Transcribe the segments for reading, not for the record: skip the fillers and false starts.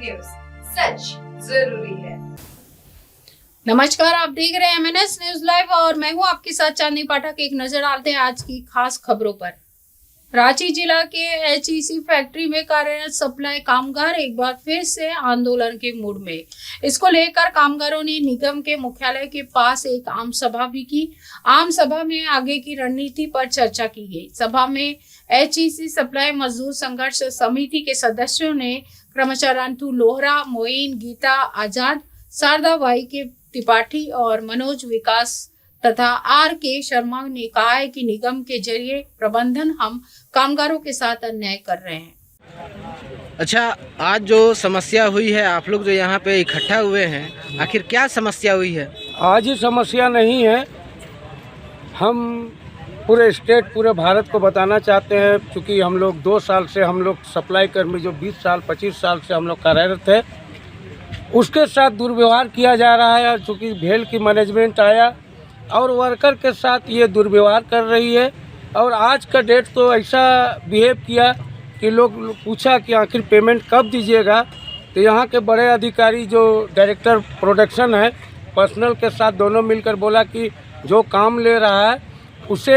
News, सच जरूरी है। नमस्कार, आप देख रहे हैं MNS न्यूज लाइव और मैं हूं आपके साथ चांदनी पाठक। एक नजर डालते हैं आज की खास खबरों पर। रांची जिला के HEC फैक्ट्री में कार्यरत सप्लाई कामगार एक बार फिर से आंदोलन के मूड में। इसको लेकर कामगारों ने निगम के मुख्यालय के पास एक आम सभा भी की। आम सभा में आगे की रणनीति पर चर्चा की गई। सभा में HEC सप्लाई मजदूर संघर्ष समिति के सदस्यों ने क्रमशः रंतु लोहरा, मोइन, गीता आजाद, शारदा वाई के त्रिपाठी और मनोज विकास तथा RK शर्मा ने कहा है कि निगम के जरिए प्रबंधन हम कामगारों के साथ अन्याय कर रहे हैं। अच्छा, आज जो समस्या हुई है, आप लोग जो यहाँ पे इकट्ठा हुए हैं, आखिर क्या समस्या हुई है? आज ही समस्या नहीं है, हम पूरे स्टेट, पूरे भारत को बताना चाहते हैं। क्योंकि हम लोग 2 साल से हम लोग सप्लाई कर्मी जो 20 साल 25 साल से हम लोग कार्यरत है, उसके साथ दुर्व्यवहार किया जा रहा है। चूँकि भेल की मैनेजमेंट आया और वर्कर के साथ ये दुर्व्यवहार कर रही है। और आज का डेट तो ऐसा बिहेव किया कि लोग पूछा कि आखिर पेमेंट कब दीजिएगा, तो यहाँ के बड़े अधिकारी जो डायरेक्टर प्रोडक्शन है, पर्सनल के साथ दोनों मिलकर बोला कि जो काम ले रहा है उसे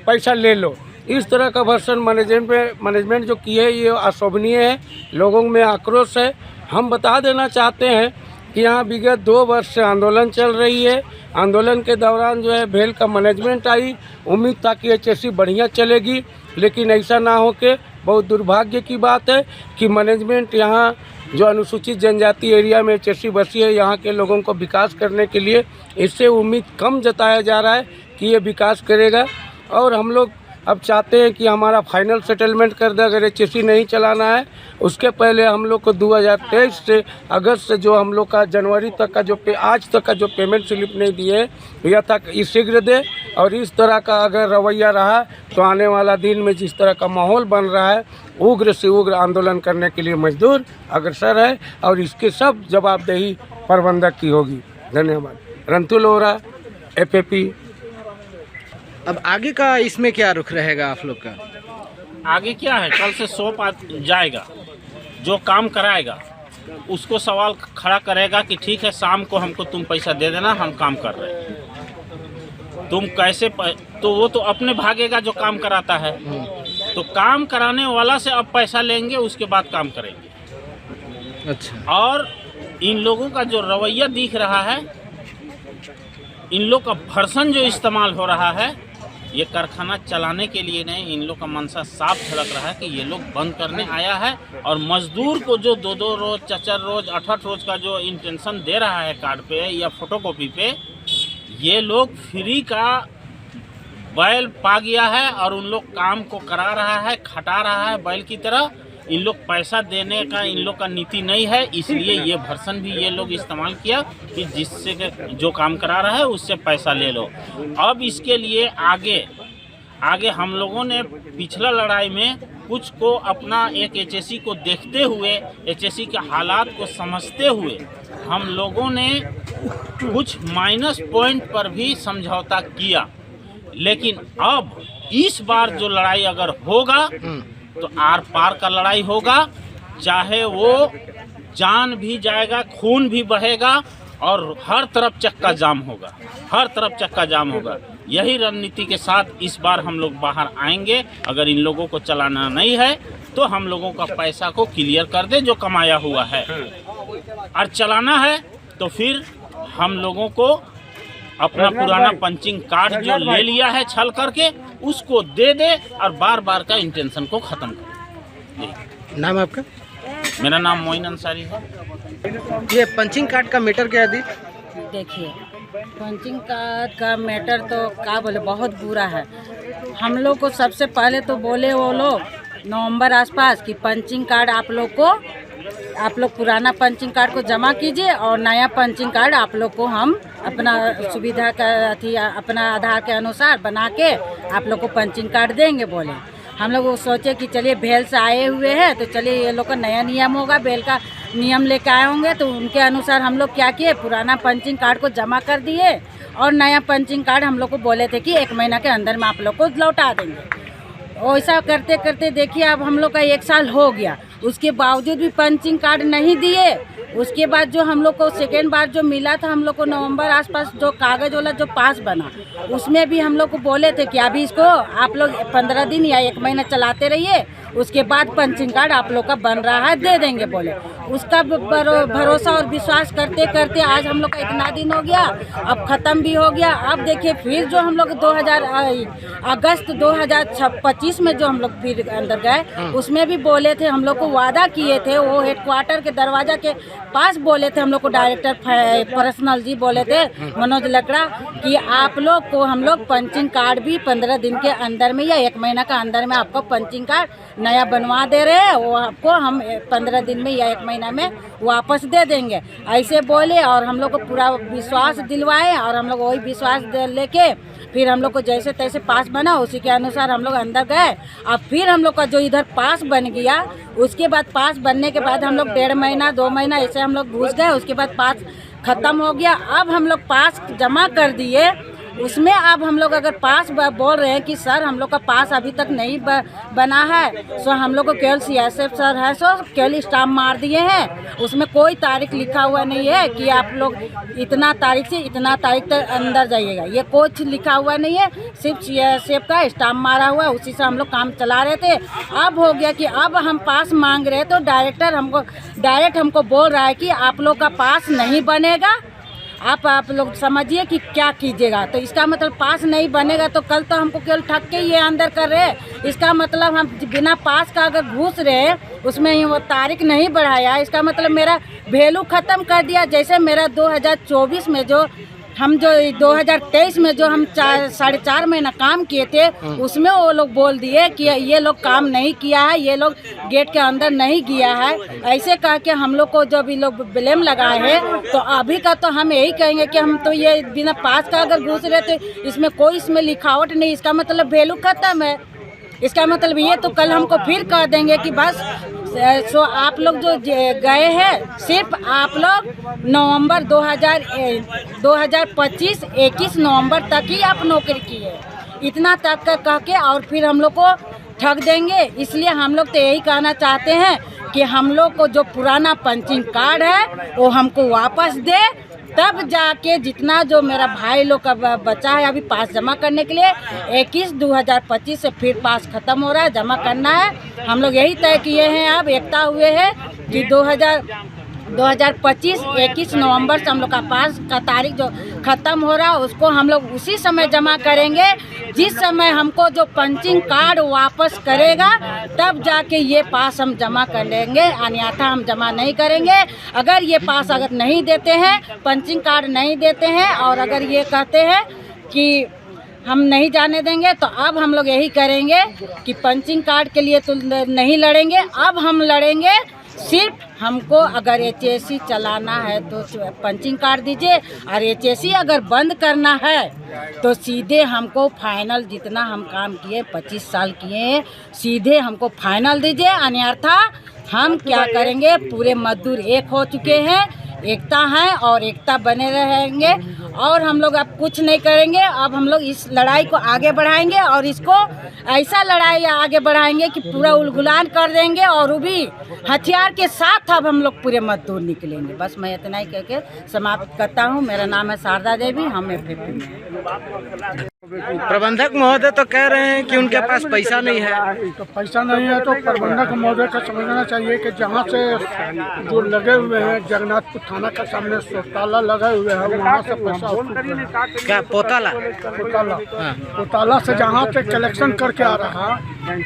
पैसा ले लो। इस तरह का वर्सन मैनेजमेंट जो की है, ये अशोभनीय है। लोगों में आक्रोश है। हम बता देना चाहते हैं कि यहाँ विगत 2 वर्ष से आंदोलन चल रही है। आंदोलन के दौरान जो है भेल का मैनेजमेंट आई, उम्मीद था कि HEC बढ़िया चलेगी, लेकिन ऐसा ना हो के बहुत दुर्भाग्य की बात है कि मैनेजमेंट यहाँ जो अनुसूचित जनजाति एरिया में HEC बसी है, यहाँ के लोगों को विकास करने के लिए इससे उम्मीद कम जताया जा रहा है कि ये विकास करेगा। और हम लोग अब चाहते हैं कि हमारा फाइनल सेटलमेंट कर दे। अगर HEC नहीं चलाना है, उसके पहले हम लोग को 2023 से अगस्त से जो हम लोग का जनवरी तक का जो आज तक का जो पेमेंट स्लिप नहीं दिए, यह तक शीघ्र दे। और इस तरह का अगर रवैया रहा तो आने वाला दिन में जिस तरह का माहौल बन रहा है, उग्र से उग्र आंदोलन करने के लिए मजदूर अग्रसर है और इसके सब जवाबदेही प्रबंधक की होगी। धन्यवाद। रंतु लोहरा, FAP। अब आगे का इसमें क्या रुख रहेगा आप लोग का? आगे क्या है, कल से सौंप जाएगा, जो काम कराएगा उसको सवाल खड़ा करेगा कि ठीक है, शाम को हमको तुम पैसा दे देना, हम काम कर रहे हैं। तुम कैसे तो वो तो अपने भागेगा जो काम कराता है। तो काम कराने वाला से अब पैसा लेंगे, उसके बाद काम करेंगे। अच्छा। और इन लोगों का जो रवैया दिख रहा है, इन लोग का भर्सन जो इस्तेमाल हो रहा है, ये कारखाना चलाने के लिए नहीं, इन लोग का मनसा साफ झलक रहा है कि ये लोग बंद करने आया है। और मजदूर को जो 2-2 रोज, 4-4 रोज, 8-8 रोज का जो इंटेंशन दे रहा है कार्ड पे या फोटोकॉपी पे, ये लोग फ्री का बैल पा गया है और उन लोग काम को करा रहा है, खटा रहा है बैल की तरह। इन लोग पैसा देने का इन लोग का नीति नहीं है, इसलिए ये भर्सन भी ये लोग इस्तेमाल किया कि जिससे जो काम करा रहा है उससे पैसा ले लो। अब इसके लिए आगे हम लोगों ने पिछला लड़ाई में कुछ को अपना एक HEC को देखते हुए, HEC के हालात को समझते हुए, हम लोगों ने कुछ माइनस पॉइंट पर भी समझौता किया। लेकिन अब इस बार जो लड़ाई अगर होगा तो आर पार का लड़ाई होगा, चाहे वो जान भी जाएगा, खून भी बहेगा और हर तरफ चक्का जाम होगा, हर तरफ चक्का जाम होगा। यही रणनीति के साथ इस बार हम लोग बाहर आएंगे। अगर इन लोगों को चलाना नहीं है तो हम लोगों का पैसा को क्लियर कर दे जो कमाया हुआ है, और चलाना है तो फिर हम लोगों को अपना पुराना पंचिंग कार्ड जो ले लिया है छल करके, उसको दे दे और बार बार का इंटेंशन को ख़त्म कर। नाम आपका? मेरा नाम मोइन अंसारी है। ये पंचिंग कार्ड का मैटर क्या दी? देखिए, पंचिंग कार्ड का मैटर तो क्या बोले, बहुत बुरा है। हम लोग को सबसे पहले तो बोले वो लोग नवंबर आसपास कि पंचिंग कार्ड आप लोग पुराना पंचिंग कार्ड को जमा कीजिए और नया पंचिंग कार्ड आप लोग को हम अपना सुविधा का अपना आधार के अनुसार बना के आप लोग को पंचिंग कार्ड देंगे बोले। हम लोग वो सोचे कि चलिए भेल से आए हुए हैं तो चलिए ये लोग का नया नियम होगा, भेल का नियम लेके आए होंगे, तो उनके अनुसार हम लोग क्या किए, पुराना पंचिंग कार्ड को जमा कर दिए और नया पंचिंग कार्ड हम लोग को बोले थे कि 1 महीना के अंदर में आप लोग को लौटा देंगे। ऐसा करते करते देखिए अब हम लोग का 1 साल हो गया। उसके बावजूद भी पंचिंग कार्ड नहीं दिए। उसके बाद जो हम लोग को सेकेंड बार जो मिला था हम लोग को नवंबर आसपास जो कागज़ वाला जो पास बना, उसमें भी हम लोग को बोले थे कि अभी इसको आप लोग 15 दिन या 1 महीना चलाते रहिए, उसके बाद पंचिंग कार्ड आप लोग का बन रहा है दे देंगे बोले। उसका भरोसा और विश्वास करते करते आज हम लोग का इतना दिन हो गया, अब ख़त्म भी हो गया। अब देखिए फिर जो हम लोग अगस्त 2025 में जो हम लोग फिर अंदर गए, उसमें भी बोले थे, हम लोग को वादा किए थे, वो हेडक्वार्टर के दरवाजा के पास बोले थे हम लोग को, डायरेक्टर पर्सनल जी बोले थे मनोज लकड़ा, कि आप लोग को हम लोग पंचिंग कार्ड भी 15 दिन के अंदर में या 1 महीना का अंदर में आपको पंचिंग कार्ड नया बनवा दे रहे हैं, वो आपको हम 15 दिन में या 1 महीना में वापस दे देंगे, ऐसे बोले। और हम लोग को पूरा विश्वास दिलवाए और हम लोग वही विश्वास लेके फिर हम लोग को जैसे तैसे पास बना, उसी के अनुसार हम लोग अंदर गए। अब फिर हम लोग का जो इधर पास बन गया, उसके बाद पास बनने के बाद हम लोग 1.5 महीना 2 महीना ऐसे हम लोग घुस गए। उसके बाद पास ख़त्म हो गया। अब हम लोग पास जमा कर दिए, उसमें अब हम लोग अगर पास बोल रहे हैं कि सर हम लोग का पास अभी तक नहीं बना है, सो हम लोग को केवल CSF सर है, सो केवल स्टाम्प मार दिए हैं, उसमें कोई तारीख लिखा हुआ नहीं है कि आप लोग इतना तारीख से इतना तारीख तक अंदर जाइएगा, ये कुछ लिखा हुआ नहीं है, सिर्फ CSF का स्टाम्प मारा हुआ है, उसी से हम लोग काम चला रहे थे। अब हो गया कि अब हम पास मांग रहे हैं तो डायरेक्ट हमको बोल रहा है कि आप लोग का पास नहीं बनेगा, आप लोग समझिए कि क्या कीजिएगा। तो इसका मतलब पास नहीं बनेगा तो कल तो हमको केवल ठग के ये अंदर कर रहे हैं, इसका मतलब हम बिना पास का अगर घुस रहे, उसमें ही वो तारीख नहीं बढ़ाया, इसका मतलब मेरा वैल्यू ख़त्म कर दिया। जैसे मेरा 2024 में जो 2023 में जो हम 4.5 महीना काम किए थे, उसमें वो लोग बोल दिए कि ये लोग काम नहीं किया है, ये लोग गेट के अंदर नहीं गया है, ऐसे कह के हम लोग को जो भी लोग ब्लेम लगाए हैं। तो अभी का तो हम यही कहेंगे कि हम तो ये बिना पास का अगर घुस रहे थे, इसमें कोई इसमें लिखावट नहीं, इसका मतलब वैल्यू खत्म है। इसका मतलब ये तो कल हमको फिर कह देंगे कि बस सो आप लोग जो गए हैं, सिर्फ आप लोग नवंबर 2025 21 नवंबर तक ही आप नौकरी किए, इतना तक का कह के और फिर हम लोग को ठग देंगे। इसलिए हम लोग तो यही कहना चाहते हैं कि हम लोग को जो पुराना पंचिंग कार्ड है वो हमको वापस दे, तब जाके जितना जो मेरा भाई लोग का बचा है अभी पास जमा करने के लिए 21/2025 से फिर पास ख़त्म हो रहा है, जमा करना है। हम लोग यही तय किए हैं, अब एकता हुए हैं कि 2025 21 नवंबर से हम लोग का पास का तारीख जो ख़त्म हो रहा है उसको हम लोग उसी समय जमा करेंगे, जिस समय हमको जो पंचिंग कार्ड वापस करेगा तब जाके ये पास हम जमा कर लेंगे, अन्यथा हम जमा नहीं करेंगे। अगर ये पास अगर नहीं देते हैं, पंचिंग कार्ड नहीं देते हैं और अगर ये कहते हैं कि हम नहीं जाने देंगे, तो अब हम लोग यही करेंगे कि पंचिंग कार्ड के लिए तो नहीं लड़ेंगे, अब हम लड़ेंगे सिर्फ हमको अगर HSC चलाना है तो पंचिंग कार्ड दीजिए, और HSC अगर बंद करना है तो सीधे हमको फाइनल, जितना हम काम किए 25 साल किए, सीधे हमको फाइनल दीजिए, अन्यथा हम क्या करेंगे, पूरे मजदूर एक हो चुके हैं, एकता है और एकता बने रहेंगे, और हम लोग अब कुछ नहीं करेंगे। अब हम लोग इस लड़ाई को आगे बढ़ाएंगे और इसको ऐसा लड़ाई आगे बढ़ाएंगे कि पूरा उलगुलान कर देंगे, और वो भी हथियार के साथ अब हम लोग पूरे मजदूर निकलेंगे। बस मैं इतना ही कहकर समाप्त करता हूँ। मेरा नाम है शारदा देवी, हम FFP में हैं। प्रबंधक महोदय तो कह रहे हैं कि उनके पास पैसा नहीं है। तो पैसा नहीं है तो प्रबंधक महोदय को समझना चाहिए कि जहाँ से जो लगे हुए हैं जगन्नाथपुर थाना के सामने शौचालय लगे हुए हैं, वहाँ से पैसा क्या पोताला पोताला से जहाँ से कलेक्शन करके आ रहा,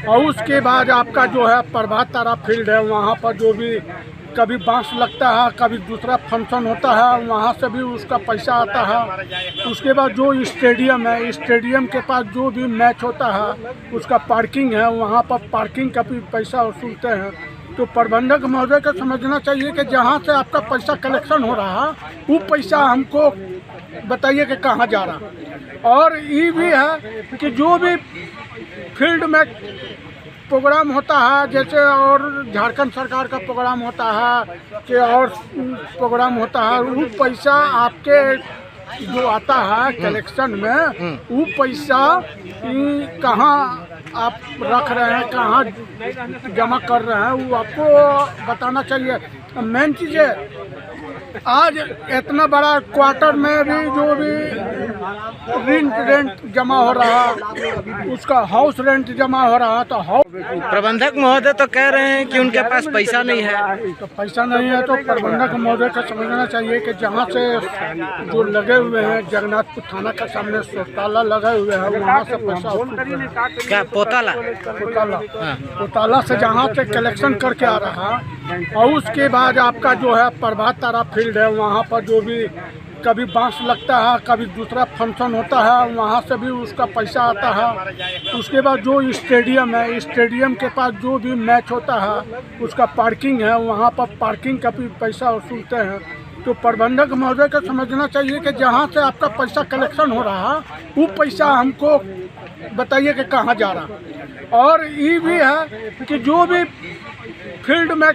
और उसके बाद आपका जो है प्रभात तारा फील्ड है, वहाँ पर जो भी कभी बांस लगता है, कभी दूसरा फंक्शन होता है, वहाँ से भी उसका पैसा आता है। उसके बाद जो स्टेडियम है, स्टेडियम के पास जो भी मैच होता है उसका पार्किंग है, वहाँ पर पार्किंग का भी पैसा वसूलते हैं। तो प्रबंधक महोदय को समझना चाहिए कि जहाँ से आपका पैसा कलेक्शन हो रहा है वो पैसा हमको बताइए कि कहाँ जा रहा है। और ये भी है कि जो भी फील्ड में प्रोग्राम होता है, जैसे और झारखंड सरकार का प्रोग्राम होता है कि और प्रोग्राम होता है, वो पैसा आपके जो आता है कलेक्शन में, वो पैसा कहाँ आप रख रहे हैं, कहाँ जमा कर रहे हैं, वो आपको बताना चाहिए। मेन चीज़ है आज इतना बड़ा क्वार्टर में भी जो भी रेंट जमा हो रहा, उसका हाउस रेंट जमा हो रहा, तो हाउस प्रबंधक महोदय तो कह रहे हैं कि उनके पास पैसा नहीं है। तो पैसा नहीं है तो प्रबंधक महोदय को समझना चाहिए कि जहाँ से जो लगे हुए हैं जगन्नाथपुर थाना के सामने शौचालय लगे हुए हैं, वहाँ से पैसा क्या पोताला पोताला से जहाँ से कलेक्शन करके आ रहा, और उसके बाद आपका जो है प्रभात तारा फील्ड है, वहाँ पर जो भी कभी बांस लगता है, कभी दूसरा फंक्शन होता है, वहाँ से भी उसका पैसा आता है। उसके बाद जो स्टेडियम है, स्टेडियम के पास जो भी मैच होता है, उसका पार्किंग है, वहाँ पर पार्किंग का भी पैसा वसूलते हैं। तो प्रबंधक महोदय को समझना चाहिए कि जहाँ से आपका पैसा कलेक्शन हो रहा वो पैसा हमको बताइए कि कहाँ जा रहा। और ये भी है कि जो भी फील्ड में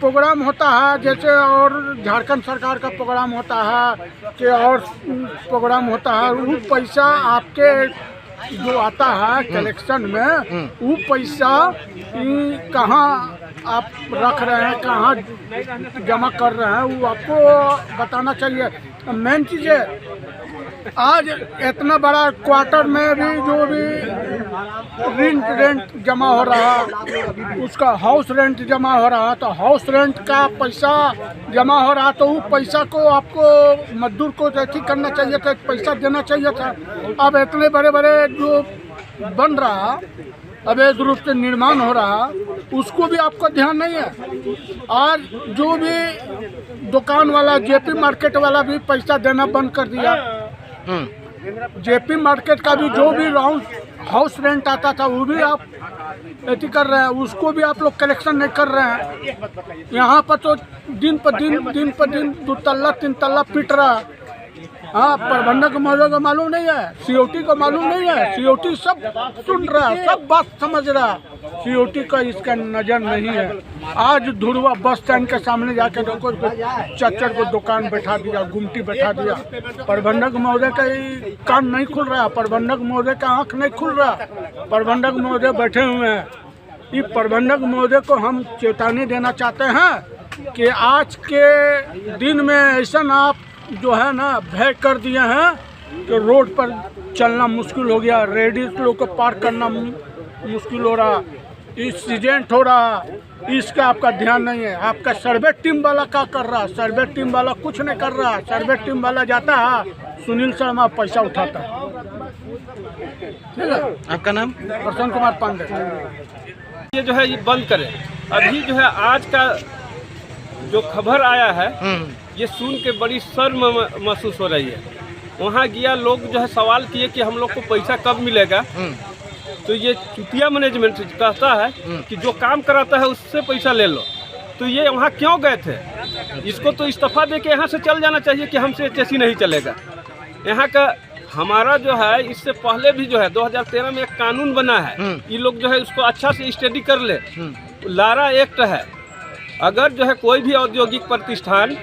प्रोग्राम होता है, जैसे और झारखंड सरकार का प्रोग्राम होता है कि और प्रोग्राम होता है, वो पैसा आपके जो आता है कलेक्शन में, वो पैसा कहाँ आप रख रहे हैं, कहाँ जमा कर रहे हैं, वो आपको बताना चाहिए। मेन चीज़ है आज इतना बड़ा क्वार्टर में भी जो भी रेंट जमा हो रहा, उसका हाउस रेंट जमा हो रहा, तो हाउस रेंट का पैसा जमा हो रहा, तो वो पैसा को आपको मजदूर को जैसे करना चाहिए था, पैसा देना चाहिए था। अब इतने बड़े बड़े जो बन रहा, अवैध रूप से निर्माण हो रहा, उसको भी आपको ध्यान नहीं है। आज जो भी दुकान वाला, जेपी मार्केट वाला भी पैसा देना बंद कर दिया। जेपी मार्केट का भी जो भी राउंड हाउस रेंट आता था, वो भी आप ऐसी कर रहे हैं, उसको भी आप लोग कलेक्शन नहीं कर रहे हैं। यहाँ पर तो दिन पर दिन 2 तल्ला 3 तल्ला पिट रहा। हाँ, प्रबंधक महोदय को मालूम नहीं है, सीओटी को मालूम नहीं है, सीओटी सब सुन रहा है, सब बात समझ रहा है, सीओटी का इसका नज़र नहीं है। आज धुरवा बस स्टैंड के सामने जाके देखो, चच्चर को दुकान बैठा दिया, गुमटी बैठा दिया। प्रबंधक महोदय का कान नहीं खुल रहा, प्रबंधक महोदय का आँख नहीं खुल रहा। प्रबंधक महोदय बैठे हुए हैं। ये प्रबंधक महोदय को हम चेतावनी देना चाहते हैं कि आज के दिन में ऐसा आप जो है ना भय कर दिए हैं कि रोड पर चलना मुश्किल हो गया, लेडीज लोग को पार करना मुश्किल हो रहा, एक्सीडेंट हो रहा, इसका आपका ध्यान नहीं है। आपका सर्वे टीम वाला क्या कर रहा? सर्वे टीम वाला कुछ नहीं कर रहा। सर्वे टीम वाला जाता है, सुनील शर्मा पैसा उठाता है। ठीक है, आपका नाम? प्रसन्न कुमार पांडे। ये जो है ये बंद करें। अभी जो है आज का जो खबर आया है, ये सुन के बड़ी शर्म महसूस हो रही है। वहाँ गया, लोग जो है सवाल किए कि हम लोग को पैसा कब मिलेगा। तो ये चुतिया मैनेजमेंट कहता है कि जो काम कराता है उससे पैसा ले लो। तो ये वहाँ क्यों गए थे? इसको तो इस्तीफा दे के यहाँ से चल जाना चाहिए कि हमसे एचएससी नहीं चलेगा। यहाँ का हमारा जो है, इससे पहले भी जो है 2013 में एक कानून बना है, ये लोग जो है उसको अच्छा से स्टडी कर ले। लारा एक्ट है, अगर जो है कोई भी औद्योगिक प्रतिष्ठान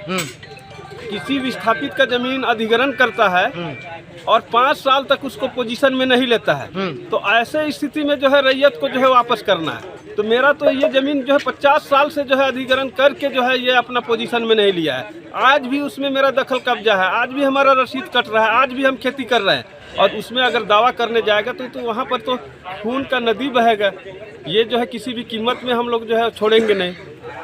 किसी विस्थापित का जमीन अधिग्रहण करता है और 5 साल तक उसको पोजीशन में नहीं लेता है, तो ऐसे स्थिति में जो है रैयत को जो है वापस करना है। तो मेरा तो ये जमीन जो है 50 साल से जो है अधिग्रहण करके जो है ये अपना पोजीशन में नहीं लिया है। आज भी उसमें मेरा दखल कब्जा है, आज भी हमारा रसीद कट रहा है, आज भी हम खेती कर रहे हैं। और उसमें अगर दावा करने जाएगा तो वहाँ पर तो खून का नदी बहेगा। ये जो है किसी भी कीमत में हम लोग जो है छोड़ेंगे नहीं।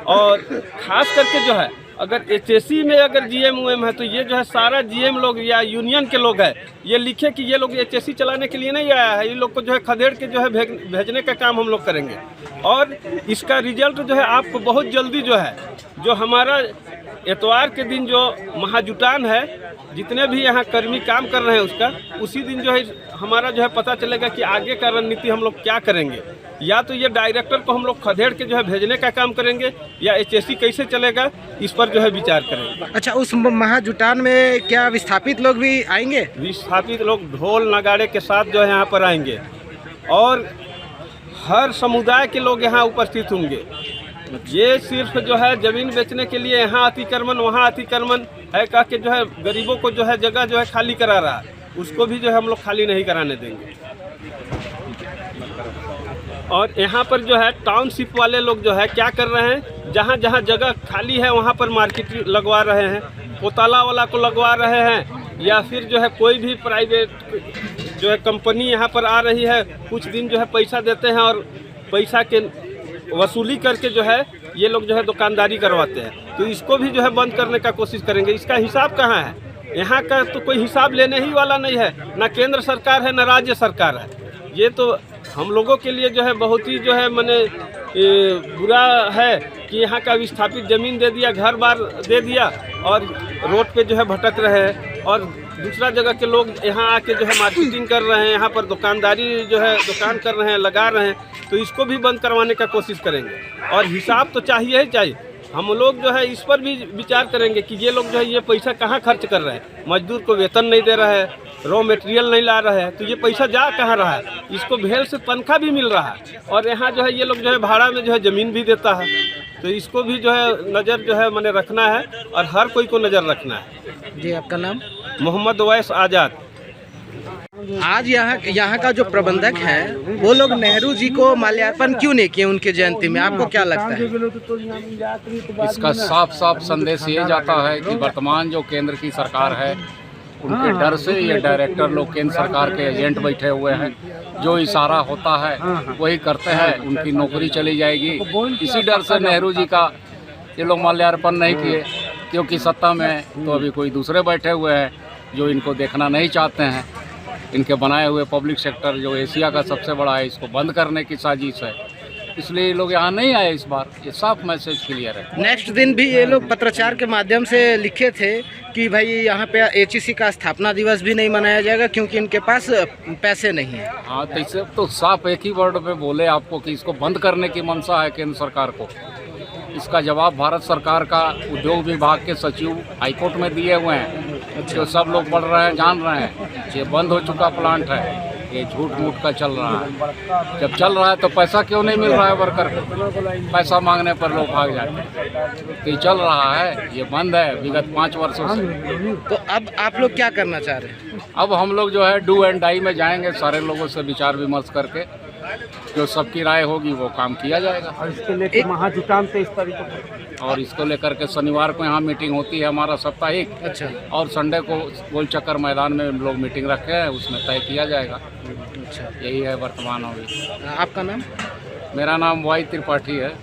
और ख़ास करके जो है अगर एचएससी में अगर जीएम है तो ये जो है सारा जीएम लोग या यूनियन के लोग हैं, ये लिखे कि ये लोग एचएससी चलाने के लिए नहीं आया है। ये लोग को जो है खदेड़ के जो है भेजने का काम हम लोग करेंगे। और इसका रिजल्ट जो है आपको बहुत जल्दी जो है, जो हमारा एतवार के दिन जो महाजुटान है, जितने भी यहाँ कर्मी काम कर रहे हैं उसका, उसी दिन जो है हमारा जो है पता चलेगा कि आगे का रणनीति हम लोग क्या करेंगे। या तो ये डायरेक्टर को हम लोग खदेड़ के जो है भेजने का काम करेंगे, या एचएससी कैसे चलेगा इस पर जो है विचार करेंगे। अच्छा, उस महाजुटान में क्या विस्थापित लोग भी आएंगे? विस्थापित लोग ढोल नगाड़े के साथ जो है यहाँ पर आएंगे और हर समुदाय के लोग यहाँ उपस्थित होंगे। ये सिर्फ जो है ज़मीन बेचने के लिए यहाँ अतिक्रमण वहाँ अतिक्रमण है कह के जो है गरीबों को जो है जगह जो है खाली करा रहा है। उसको भी जो है हम लोग खाली नहीं कराने देंगे। और यहाँ पर जो है टाउनशिप वाले लोग जो है क्या कर रहे हैं, जहाँ जहाँ जगह खाली है वहाँ पर मार्केट लगवा रहे हैं, पोताला वाला को लगवा रहे हैं, या फिर जो है कोई भी प्राइवेट जो है कंपनी यहाँ पर आ रही है, कुछ दिन जो है पैसा देते हैं और पैसा के वसूली करके जो है ये लोग जो है दुकानदारी करवाते हैं। तो इसको भी जो है बंद करने का कोशिश करेंगे। इसका हिसाब कहाँ है? यहाँ का तो कोई हिसाब लेने ही वाला नहीं है, ना केंद्र सरकार है ना राज्य सरकार है। ये तो हम लोगों के लिए जो है बहुत ही जो है माने बुरा है कि यहाँ का विस्थापित ज़मीन दे दिया, घर बार दे दिया और रोड पे जो है भटक रहे हैं, और दूसरा जगह के लोग यहाँ आके जो है मार्केटिंग कर रहे हैं, यहाँ पर दुकानदारी जो है दुकान कर रहे हैं, लगा रहे हैं। तो इसको भी बंद करवाने का कोशिश करेंगे। और हिसाब तो चाहिए ही चाहिए। हम लोग जो है इस पर भी विचार करेंगे कि ये लोग जो है ये पैसा कहाँ खर्च कर रहे हैं। मजदूर को वेतन नहीं दे रहे हैं, रॉ मटेरियल नहीं ला रहे हैं, तो ये पैसा जा कहाँ रहा है? इसको भेल से तनख्वाह भी मिल रहा है, और यहाँ जो है ये लोग जो है भाड़ा में जो है ज़मीन भी देता है। तो इसको भी जो है नज़र जो है मैंने रखना है, और हर कोई को नज़र रखना है। जी, आपका नाम? मोहम्मद ओवैस आज़ाद। आज यहाँ का जो प्रबंधक है वो लोग नेहरू जी को माल्यार्पण क्यों नहीं किए उनके जयंती में? आपको क्या लगता है? इसका साफ साफ संदेश ये जाता है कि वर्तमान जो केंद्र की सरकार है उनके डर से ये डायरेक्टर लोग केंद्र सरकार के एजेंट बैठे हुए हैं, जो इशारा होता है वही करते हैं, उनकी नौकरी चली जाएगी। इसी डर से नेहरू जी का ये लोग माल्यार्पण नहीं किए, क्योंकि सत्ता में तो अभी कोई दूसरे बैठे हुए हैं जो इनको देखना नहीं चाहते हैं। इनके बनाए हुए पब्लिक सेक्टर जो एशिया का सबसे बड़ा है, इसको बंद करने की साजिश है, इसलिए ये लोग यहाँ नहीं आए इस बार। ये साफ मैसेज क्लियर है। नेक्स्ट दिन भी ये लोग पत्राचार के माध्यम से लिखे थे कि भाई यहाँ पे एचईसी का स्थापना दिवस भी नहीं मनाया जाएगा क्योंकि इनके पास पैसे नहीं है। हाँ, तो इसे तो साफ एक ही वर्ड में बोले आपको कि इसको बंद करने की मंशा है केंद्र सरकार को। इसका जवाब भारत सरकार का उद्योग विभाग के सचिव हाईकोर्ट में दिए हुए हैं, जो सब लोग पढ़ रहे हैं, जान रहे हैं। ये बंद हो चुका प्लांट है, ये झूठ मूठ का चल रहा है। जब चल रहा है तो पैसा क्यों नहीं मिल रहा है वर्कर को? पैसा मांगने पर लोग भाग जाते हैं। तो ये चल रहा है, ये बंद है विगत 5 वर्षों से। तो अब आप लोग क्या करना चाह रहे हैं? अब हम लोग जो है डू एंड डाई में जाएंगे, सारे लोगों से विचार विमर्श करके जो सबकी राय होगी वो काम किया जाएगा। और इसके लेकर महाजुटान से इस तरीके और इसको लेकर के शनिवार को यहाँ मीटिंग होती है हमारा साप्ताहिक। अच्छा। और संडे को गोल चक्कर मैदान में लोग मीटिंग रखे हैं, उसमें तय किया जाएगा। अच्छा, यही है वर्तमान अभी। आपका नाम? मेरा नाम वाई त्रिपाठी है।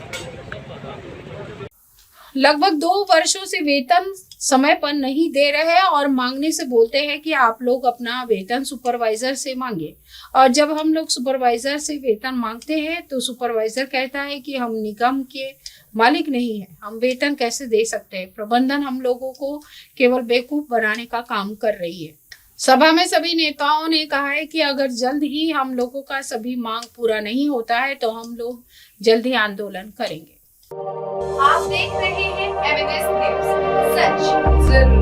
लगभग 2 वर्षों से वेतन समय पर नहीं दे रहे हैं और मांगने से बोलते हैं कि आप लोग अपना वेतन सुपरवाइजर से मांगे। और जब हम लोग सुपरवाइजर से वेतन मांगते हैं तो सुपरवाइजर कहता है कि हम निगम के मालिक नहीं है, हम वेतन कैसे दे सकते हैं। प्रबंधन हम लोगों को केवल बेवकूफ बनाने का काम कर रही है। सभा में सभी नेताओं ने कहा है कि अगर जल्द ही हम लोगों का सभी मांग पूरा नहीं होता है तो हम लोग जल्द ही आंदोलन करेंगे। आप देख रहे हैं एमएनएस न्यूज, सच जरूर।